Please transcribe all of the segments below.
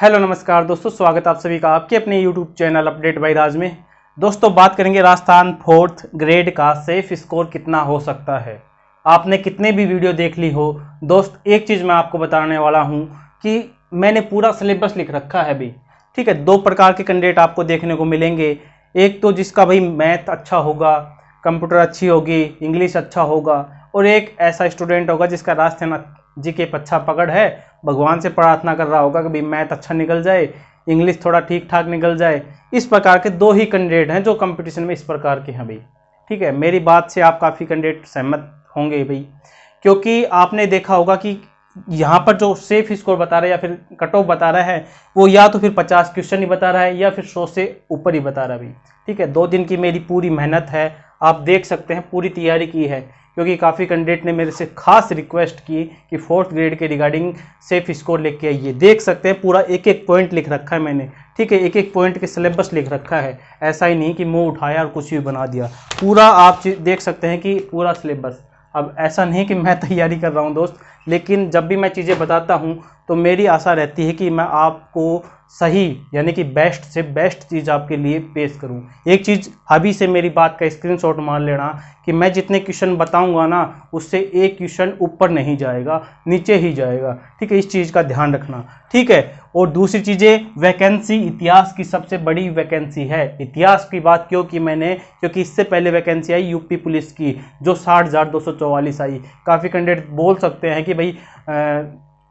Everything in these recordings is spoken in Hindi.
हेलो नमस्कार दोस्तों, स्वागत आप सभी का आपके अपने यूट्यूब चैनल अपडेट बाय राज में। दोस्तों बात करेंगे राजस्थान फोर्थ ग्रेड का सेफ स्कोर कितना हो सकता है। आपने कितने भी वीडियो देख ली हो दोस्त, एक चीज़ मैं आपको बताने वाला हूं कि मैंने पूरा सिलेबस लिख रखा है भाई। ठीक है, दो प्रकार के कैंडिडेट आपको देखने को मिलेंगे। एक तो जिसका भाई मैथ अच्छा होगा, कंप्यूटर अच्छी होगी, इंग्लिश अच्छा होगा, और एक ऐसा स्टूडेंट होगा जिसका राजस्थान जीके पे अच्छा पकड़ है, भगवान से प्रार्थना कर रहा होगा कि भाई मैथ अच्छा निकल जाए, इंग्लिश थोड़ा ठीक ठाक निकल जाए। इस प्रकार के दो ही कैंडिडेट हैं जो कंपटीशन में इस प्रकार के हैं भाई। ठीक है, मेरी बात से आप काफ़ी कैंडिडेट सहमत होंगे भाई, क्योंकि आपने देखा होगा कि यहाँ पर जो सेफ स्कोर बता रहा है या फिर कट ऑफ बता रहा है वो या तो फिर 50 क्वेश्चन ही बता रहा है या फिर 100 से ऊपर ही बता रहा है भाई। ठीक है, 2 दिन की मेरी पूरी मेहनत है, आप देख सकते हैं पूरी तैयारी की है, क्योंकि काफ़ी कैंडिडेट ने मेरे से खास रिक्वेस्ट की कि फोर्थ ग्रेड के रिगार्डिंग सेफ स्कोर लेके आइए। देख सकते हैं पूरा एक एक पॉइंट लिख रखा है मैंने। ठीक है, एक एक पॉइंट के सिलेबस लिख रखा है, ऐसा ही नहीं कि मुंह उठाया और कुछ भी बना दिया। पूरा आप देख सकते हैं कि पूरा सिलेबस। अब ऐसा नहीं कि मैं तैयारी कर रहा हूँ दोस्त, लेकिन जब भी मैं चीज़ें बताता हूँ तो मेरी आशा रहती है कि मैं आपको सही यानी कि बेस्ट से बेस्ट चीज़ आपके लिए पेश करूं। एक चीज़ अभी से मेरी बात का स्क्रीनशॉट मार लेना कि मैं जितने क्वेश्चन बताऊंगा ना उससे एक क्वेश्चन ऊपर नहीं जाएगा, नीचे ही जाएगा। ठीक है, इस चीज़ का ध्यान रखना। ठीक है, और दूसरी चीज़ें, वैकेंसी इतिहास की सबसे बड़ी वैकेंसी है। इतिहास की बात क्यों की मैंने, क्योंकि इससे पहले वैकेंसी आई यूपी पुलिस की जो 60,244 आई। काफ़ी कैंडिडेट बोल सकते हैं कि भाई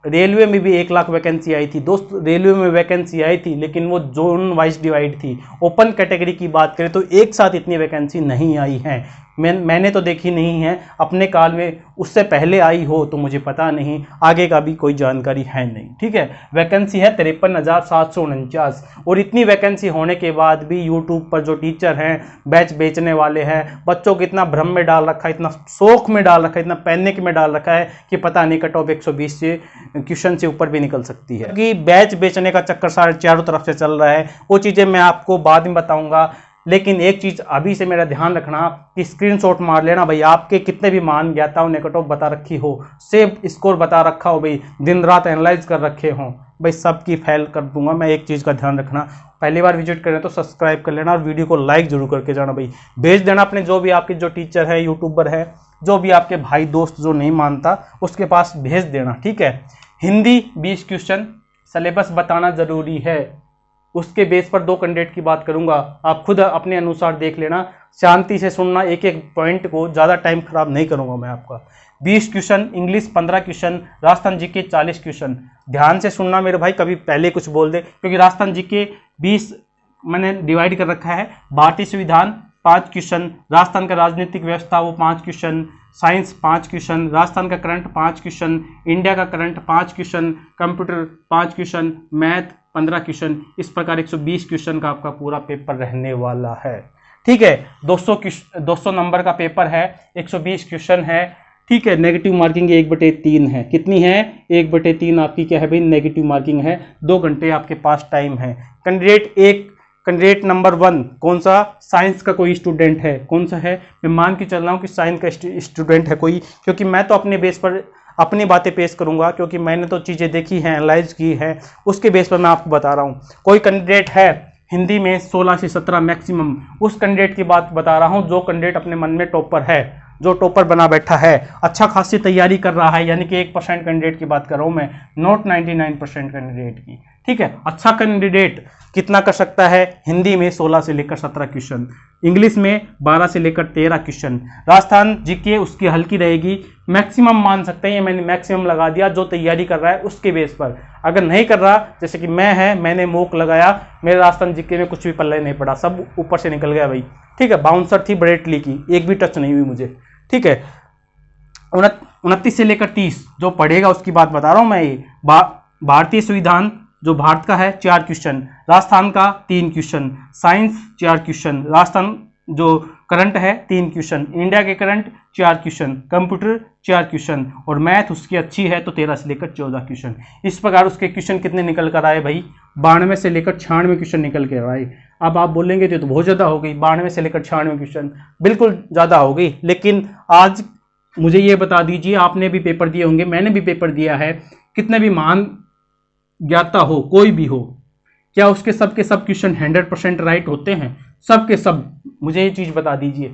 रेलवे में भी 1 लाख वैकेंसी आई थी। दोस्त रेलवे में वैकेंसी आई थी लेकिन वो जोन वाइज डिवाइड थी। ओपन कैटेगरी की बात करें तो एक साथ इतनी वैकेंसी नहीं आई है। मैंने तो देखी नहीं है अपने काल में, उससे पहले आई हो तो मुझे पता नहीं, आगे का भी कोई जानकारी है नहीं। ठीक है, वैकेंसी है 53,749, और इतनी वैकेंसी होने के बाद भी यूट्यूब पर जो टीचर हैं, बैच बेचने वाले हैं, बच्चों को इतना भ्रम में डाल रखा है, इतना शौक में डाल रखा है, इतना पैनिक में डाल रखा है कि पता नहीं कट ऑफ 120 से क्वेश्चन से ऊपर भी निकल सकती है। क्योंकि बैच बेचने का चक्कर सारे चारों तरफ से चल रहा है, वो चीज़ें मैं आपको बाद में बताऊंगा। लेकिन एक चीज़ अभी से मेरा ध्यान रखना कि स्क्रीनशॉट मार लेना भाई। आपके कितने भी मान ज्ञाताओं ने कट ऑफ बता रखी हो, सेफ स्कोर बता रखा हो भाई, दिन रात एनालाइज कर रखे हों भाई, सबकी फाइल कर दूंगा मैं। एक चीज़ का ध्यान रखना, पहली बार विजिट करें तो सब्सक्राइब कर लेना और वीडियो को लाइक जरूर करके जाना भाई। भेज देना अपने जो भी आपके जो टीचर है, यूट्यूबर है, जो भी आपके भाई दोस्त जो नहीं मानता उसके पास भेज देना। ठीक है, हिंदी 20 क्वेश्चन, सिलेबस बताना जरूरी है। उसके बेस पर 2 कैंडिडेट की बात करूंगा, आप खुद अपने अनुसार देख लेना, शांति से सुनना, एक एक पॉइंट को, ज़्यादा टाइम खराब नहीं करूंगा मैं आपका। 20 question, English 15 question, Rajasthan GK 40 question. ध्यान से सुनना मेरे भाई, कभी पहले कुछ बोल दे, क्योंकि राजस्थान जीके 20 मैंने डिवाइड कर रखा है। भारतीय संविधान 5 क्वेश्चन, राजस्थान का राजनीतिक व्यवस्था वो 5 क्वेश्चन, साइंस 5 क्वेश्चन, राजस्थान का करंट 5 क्वेश्चन, इंडिया का current 5 question, computer 5 question, math 15 question. इस प्रकार 120 क्वेश्चन का आपका पूरा पेपर रहने वाला है। ठीक है, 200 नंबर का पेपर है, 120 क्वेश्चन है। ठीक है, नेगेटिव मार्किंग 1/3 है। कितनी है? 1/3 आपकी क्या है भाई, नेगेटिव मार्किंग है। 2 घंटे आपके पास टाइम है। कैंडिडेट नंबर 1 कौन सा? साइंस का कोई स्टूडेंट है। कौन सा है? मैं मान के चल रहा हूँ कि साइंस का स्टूडेंट है कोई, क्योंकि मैं तो अपने बेस पर अपनी बातें पेश करूंगा, क्योंकि मैंने तो चीज़ें देखी हैं, एनालाइज की है, उसके बेस पर मैं आपको बता रहा हूँ। कोई कैंडिडेट है हिंदी में 16 से 17 मैक्सिमम, उस कैंडिडेट की बात बता रहा हूँ जो कैंडिडेट अपने मन में टॉपर है, जो टॉपर बना बैठा है, अच्छा खासी तैयारी कर रहा है, यानी कि 1% कैंडिडेट की बात कर रहा हूँ मैं, नॉट 99% कैंडिडेट की। ठीक है, अच्छा कैंडिडेट कितना कर सकता है? हिंदी में 16 से लेकर 17 क्वेश्चन, इंग्लिश में 12 से लेकर 13 क्वेश्चन, राजस्थान जीके उसकी हल्की रहेगी, मैक्सिमम मान सकते हैं, ये मैंने मैक्सिमम लगा दिया जो तैयारी कर रहा है उसके बेस पर। अगर नहीं कर रहा, जैसे कि मैंने मॉक लगाया, मेरे राजस्थान जीके में कुछ भी पल्ले नहीं पड़ा, सब ऊपर से निकल गया भाई। ठीक है, बाउंसर थी बरेटली की, एक भी टच नहीं हुई मुझे। ठीक है, 29 से लेकर 30 जो पढ़ेगा उसकी बात बता रहा हूं मैं। ये भारतीय संविधान जो भारत का है 4 क्वेश्चन, राजस्थान का 3 क्वेश्चन, साइंस 4 क्वेश्चन, राजस्थान जो करंट है 3 क्वेश्चन, इंडिया के करंट 4 क्वेश्चन, कंप्यूटर 4 क्वेश्चन, और मैथ उसकी अच्छी है तो 13 से लेकर 14 क्वेश्चन। इस प्रकार उसके क्वेश्चन कितने निकल कर आए भाई? 92 से लेकर 96 क्वेश्चन निकल कर आए। अब आप बोलेंगे तो बहुत ज़्यादा हो गई, 92 से लेकर 96 क्वेश्चन, बिल्कुल ज़्यादा हो गई। लेकिन आज मुझे ये बता दीजिए, आपने भी पेपर दिए होंगे, मैंने भी पेपर दिया है, कितने भी महान ज्ञाता हो, कोई भी हो, क्या उसके सब के सब क्वेश्चन 100% राइट होते हैं? सब के सब, मुझे ये चीज़ बता दीजिए।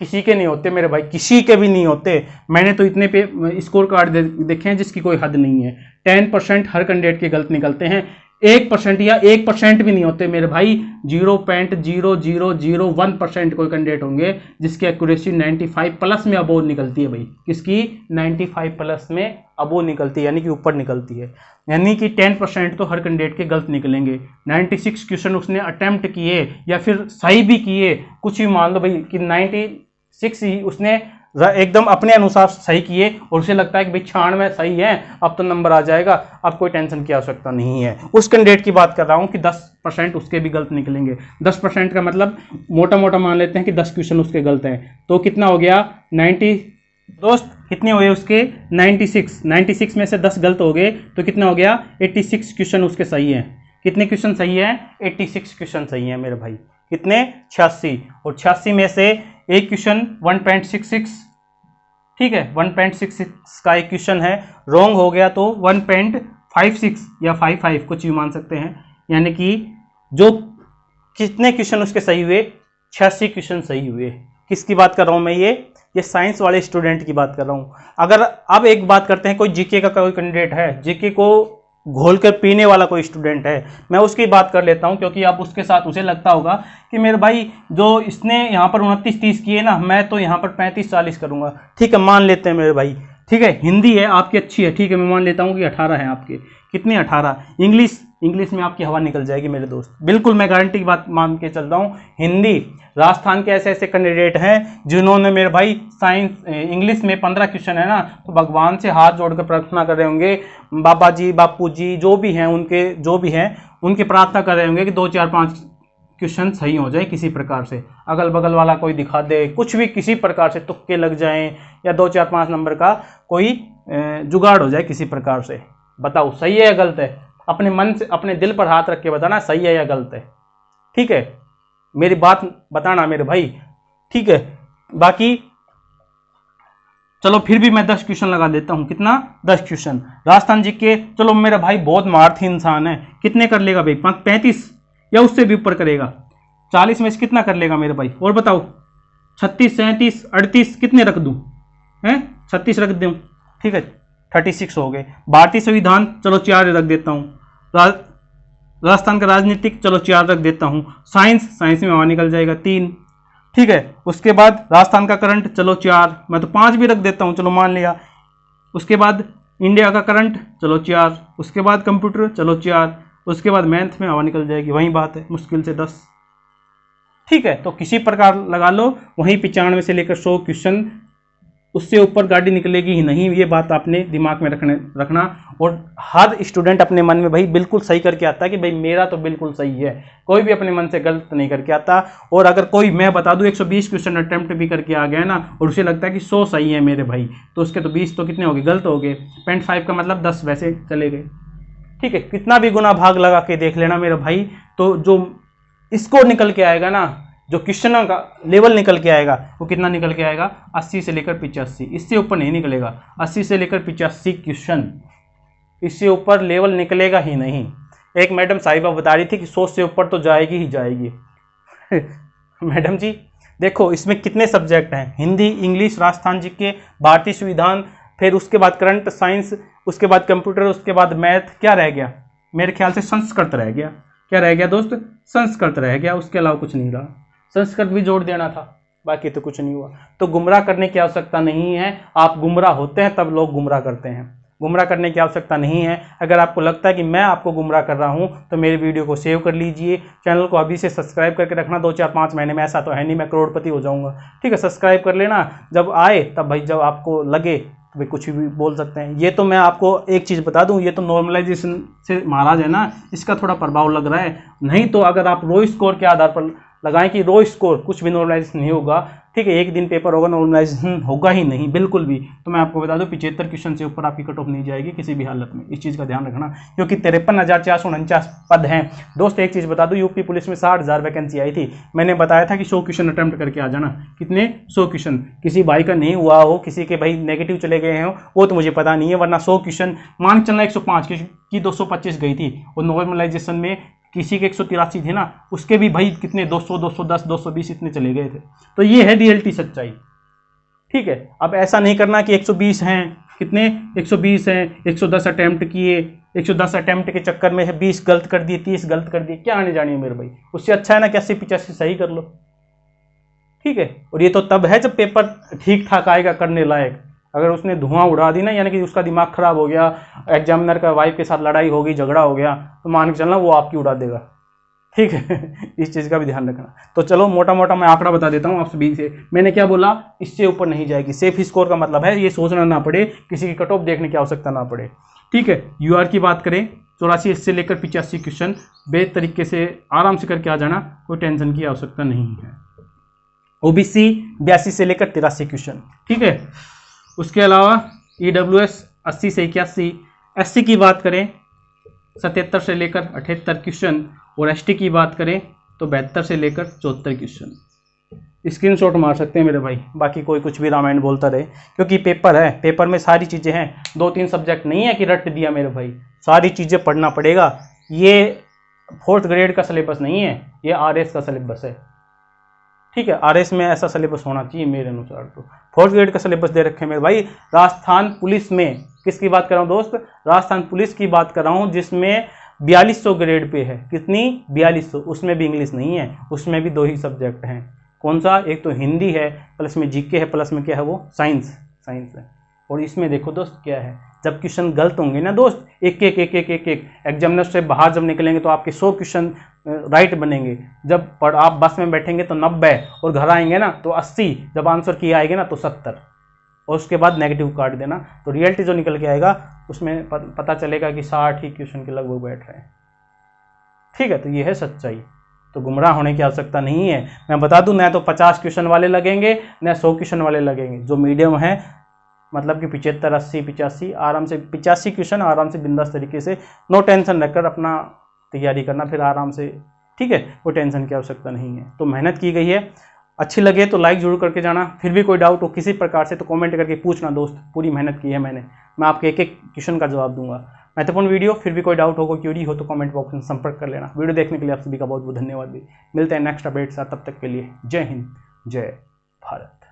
किसी के नहीं होते मेरे भाई, किसी के भी नहीं होते। मैंने तो इतने पे स्कोर कार्ड देखे हैं जिसकी कोई हद नहीं है। 10% हर कैंडिडेट के गलत निकलते हैं, 1% या 1% भी नहीं होते मेरे भाई। 0.0001% कोई कैंडिडेट होंगे जिसकी एक्यूरेसी 95 प्लस में अबोव निकलती है भाई। किसकी? 95 प्लस में अबोव निकलती है, यानी कि ऊपर निकलती है। यानी कि 10% तो हर कैंडिडेट के गलत निकलेंगे। 96 क्वेश्चन उसने अटेम्प्ट किए या फिर सही भी किए, कुछ भी मान लो भाई कि 96 ही उसने एकदम अपने अनुसार सही किए और उसे लगता है कि भाई 96 सही है, अब तो नंबर आ जाएगा, अब कोई टेंशन की आवश्यकता नहीं है। उस कैंडिडेट की बात कर रहा हूं कि 10% उसके भी गलत निकलेंगे। 10% का मतलब मोटा मोटा मान लेते हैं कि 10 क्वेश्चन उसके गलत हैं, तो कितना हो गया? 90 दोस्त, कितने हुए उसके? 96 में से 10 गलत हो गए तो कितना हो गया? 86 क्वेश्चन उसके सही हैं। कितने क्वेश्चन सही हैं? 86 क्वेश्चन सही हैं मेरे भाई। कितने? 86। और 86 में से एक क्वेश्चन 1.66, ठीक है, 1.66 का एक क्वेश्चन है, रॉन्ग हो गया तो 1.56 या 55 कुछ भी मान सकते हैं। यानी कि जो कितने क्वेश्चन उसके सही हुए? 86 क्वेश्चन सही हुए। किसकी बात कर रहा हूं मैं? ये साइंस वाले स्टूडेंट की बात कर रहा हूं। अगर अब एक बात करते हैं, कोई जीके का कोई कैंडिडेट है, जीके को घोल कर पीने वाला कोई स्टूडेंट है, मैं उसकी बात कर लेता हूं, क्योंकि अब उसके साथ उसे लगता होगा कि मेरे भाई जो इसने यहाँ पर 29-30 किए ना, मैं तो यहाँ पर 35-40 करूंगा। ठीक है, मान लेते हैं मेरे भाई, ठीक है, हिंदी है आपकी अच्छी है, ठीक है, मैं मान लेता हूँ कि 18 है आपके। कितने? 18। इंग्लिश में आपकी हवा निकल जाएगी मेरे दोस्त, बिल्कुल मैं गारंटी की बात मान के चल रहा हूँ। हिंदी, राजस्थान के ऐसे ऐसे कैंडिडेट हैं जिन्होंने मेरे भाई साइंस इंग्लिश में 15 क्वेश्चन है ना, तो भगवान से हाथ जोड़कर प्रार्थना कर रहे होंगे, बाबा जी बापू जी जो भी हैं उनके प्रार्थना कर रहे होंगे कि 2 4 5 क्वेश्चन सही हो जाए किसी प्रकार से, अगल बगल वाला कोई दिखा दे, कुछ भी किसी प्रकार से तुक्के लग जाएं या 2 4 5 नंबर का कोई जुगाड़ हो जाए किसी प्रकार से। बताओ सही है या गलत है? अपने मन से, अपने दिल पर हाथ रख के बताना सही है या गलत है। ठीक है, मेरी बात बताना मेरे भाई, ठीक है। बाकी चलो फिर भी मैं 10 क्वेश्चन लगा देता हूं। कितना? 10 क्वेश्चन राजस्थान जी के। चलो मेरा भाई बहुत मार्थी इंसान है, कितने कर लेगा भाई? 35 या उससे भी ऊपर करेगा? 40 में से कितना कर लेगा मेरे भाई? और बताओ, 36, 37, 38 कितने रख दूं? हैं 36 रख दूं, ठीक है, 36 हो गए। भारतीय संविधान चलो 4 रख देता हूं। राजस्थान का राजनीतिक चलो 4 रख देता हूं। साइंस में वहां निकल जाएगा 3, ठीक है। उसके बाद राजस्थान का करंट चलो 4, मैं तो 5 भी रख देता हूं, चलो मान लिया। उसके बाद इंडिया का करंट चलो 4, उसके बाद कंप्यूटर चलो 4, उसके बाद मैथ में हवा निकल जाएगी, वही बात है, मुश्किल से 10, ठीक है। तो किसी प्रकार लगा लो, वहीं 95 से लेकर 100 क्वेश्चन, उससे ऊपर गाड़ी निकलेगी ही नहीं, ये बात आपने दिमाग में रखना। और हर स्टूडेंट अपने मन में भाई बिल्कुल सही करके आता है कि भाई मेरा तो बिल्कुल सही है, कोई भी अपने मन से गलत नहीं करके आता। और अगर कोई, मैं बता दूं, 120 क्वेश्चन अटेम्प्ट भी करके आ गया ना और उसे लगता है कि 100 सही है मेरे भाई, तो उसके तो 20 तो कितने हो गए? गलत हो गए। 0.5 का मतलब 10 वैसे चले गए, ठीक है। कितना भी गुना भाग लगा के देख लेना मेरे भाई, तो जो स्कोर निकल के आएगा ना, जो क्वेश्चनों का लेवल निकल के आएगा, वो कितना निकल के आएगा? 80 से लेकर 85, इससे ऊपर नहीं निकलेगा। 80 से लेकर 85 क्वेश्चन, इससे ऊपर लेवल निकलेगा ही नहीं। एक मैडम साहिबा बता रही थी कि 100 से ऊपर तो जाएगी ही जाएगी। मैडम जी देखो, इसमें कितने सब्जेक्ट हैं? हिंदी, इंग्लिश, राजस्थान जी के, भारतीय संविधान, फिर उसके बाद करंट साइंस, उसके बाद कंप्यूटर, उसके बाद मैथ, क्या रह गया? मेरे ख्याल से संस्कृत रह गया। क्या रह गया दोस्त? संस्कृत रह गया, उसके अलावा कुछ नहीं रहा। संस्कृत भी जोड़ देना था, बाकी तो कुछ नहीं हुआ। तो गुमराह करने की आवश्यकता नहीं है, आप गुमराह होते हैं तब लोग गुमराह करते हैं, गुमराह करने की आवश्यकता नहीं है। अगर आपको लगता है कि मैं आपको गुमराह कर रहा हूं तो मेरी वीडियो को सेव कर लीजिए, चैनल को अभी से सब्सक्राइब करके रखना। 2 4 5 महीने में, ऐसा तो है नहीं मैं करोड़पति हो जाऊंगा, ठीक है। सब्सक्राइब कर लेना, जब आए तब भाई, जब आपको लगे भाई कुछ भी बोल सकते हैं। ये तो मैं आपको एक चीज़ बता दूं, ये तो नॉर्मलाइजेशन से महाराज है ना, इसका थोड़ा प्रभाव लग रहा है। नहीं तो अगर आप रो स्कोर के आधार पर लगाएं कि रो स्कोर, कुछ भी नॉर्मलाइजेशन नहीं होगा, ठीक है, एक दिन पेपर होगा नॉर्मलाइजेशन होगा ही नहीं बिल्कुल भी। तो मैं आपको बता दूं 75 क्वेश्चन से ऊपर आपकी कट ऑफ नहीं जाएगी किसी भी हालत में, इस चीज़ का ध्यान रखना, क्योंकि 53,449 पद हैं। दोस्त एक चीज़ बता दूं, यूपी पुलिस में 60,000 वैकेंसी आई थी, मैंने बताया था कि 100 क्वेश्चन अटेम्प्ट करके आ जाना। कितने? 100 क्वेश्चन। किसी भाई का नहीं हुआ हो, किसी के भाई नेगेटिव चले गए हो, वो तो मुझे पता नहीं है, वरना 100 क्वेश्चन मान चलना 105 की 225 गई थी, और नॉर्मलाइजेशन में किसी के 183 थे ना, उसके भी भाई कितने 200, 210, 220 इतने चले गए थे। तो ये है रियलिटी सच्चाई, ठीक है। अब ऐसा नहीं करना कि 120 हैं, कितने 120 हैं, 110 अटेम्प्ट किए, 110 अटेम्प्ट के चक्कर में 20 गलत कर दिए, 30 गलत कर दिए, क्या आने जानी है मेरे भाई। उससे अच्छा है ना कि 80-85 सही कर लो, ठीक है। और ये तो तब है जब पेपर ठीक ठाक आएगा करने लायक। अगर उसने धुआं उड़ा दी ना, यानी कि उसका दिमाग खराब हो गया, एग्जामिनर का वाइफ के साथ लड़ाई हो गई, झगड़ा हो गया, तो मान के चलना वो आपकी उड़ा देगा, ठीक है। इस चीज़ का भी ध्यान रखना। तो चलो मोटा मोटा मैं आंकड़ा बता देता हूँ आप सभी से। मैंने क्या बोला, इससे ऊपर नहीं जाएगी। सेफ स्कोर का मतलब है ये सोचना ना पड़े, किसी की कट ऑफ देखने की आवश्यकता ना पड़े, ठीक है। यूआर की बात करें 84 से लेकर 85 क्वेश्चन बेहतर तरीके से आराम से करके आ जाना, कोई टेंशन की आवश्यकता नहीं है। ओबीसी 82 से लेकर 83 क्वेश्चन, ठीक है। उसके अलावा ईडब्ल्यूएस 80 से 81, एससी की बात करें 77 से लेकर 78 क्वेश्चन, और एसटी की बात करें तो 72 से लेकर 74 क्वेश्चन। स्क्रीनशॉट मार सकते हैं मेरे भाई, बाकी कोई कुछ भी रामायण बोलता रहे, क्योंकि पेपर है, पेपर में सारी चीज़ें हैं, 2-3 सब्जेक्ट नहीं है कि रट दिया मेरे भाई, सारी चीज़ें पढ़ना पड़ेगा। ये 4th ग्रेड का सिलेबस नहीं है, ये आरएस का सिलेबस है, ठीक है। आरएस में ऐसा सिलेबस होना चाहिए मेरे अनुसार। तो 4th ग्रेड का सिलेबस दे रखे हैं मेरे भाई। राजस्थान पुलिस में किसकी बात कर रहा हूँ दोस्त? राजस्थान पुलिस की बात कर रहा हूँ, जिसमें 4200 ग्रेड पे है। कितनी? 4200। उसमें भी इंग्लिश नहीं है, उसमें भी 2 ही सब्जेक्ट हैं। कौन सा? एक तो हिंदी है, प्लस में जीके है, प्लस में क्या है वो साइंस है। और इसमें देखो दोस्त क्या है, जब क्वेश्चन गलत होंगे ना दोस्त, एक एग्जामिनर से बाहर जब निकलेंगे तो आपके 100 क्वेश्चन राइट बनेंगे। जब आप बस में बैठेंगे तो 90, और घर आएंगे ना तो 80, जब आंसर किया आएगा ना तो 70, और उसके बाद नेगेटिव काट देना। तो रियलिटी जो निकल के आएगा उसमें पता चलेगा कि 60 ही क्वेश्चन के लगभग बैठ रहे हैं, ठीक है। तो ये है सच्चाई, तो गुमराह होने की आवश्यकता नहीं है। मैं बता दूं, न तो 50 क्वेश्चन वाले लगेंगे, न 100 क्वेश्चन वाले लगेंगे। जो मीडियम है, मतलब कि 75, 80, 85, आराम से 85 क्वेश्चन आराम से बिंदास तरीके से, नो टेंशन रखकर अपना तैयारी करना, फिर आराम से, ठीक है। कोई टेंशन की आवश्यकता नहीं है। तो मेहनत की गई है, अच्छी लगे तो लाइक जरूर करके जाना। फिर भी कोई डाउट हो किसी प्रकार से तो कमेंट करके पूछना दोस्त, पूरी मेहनत की है मैंने, मैं आपके एक क्वेश्चन का जवाब दूंगा। महत्वपूर्ण वीडियो, फिर भी कोई डाउट हो, कोई क्यूरी हो तो कमेंट बॉक्स में संपर्क कर लेना। वीडियो देखने के लिए आप सभी का बहुत बहुत धन्यवाद भी। मिलते हैं नेक्स्ट अपडेट साथ, तब तक के लिए जय हिंद, जय भारत।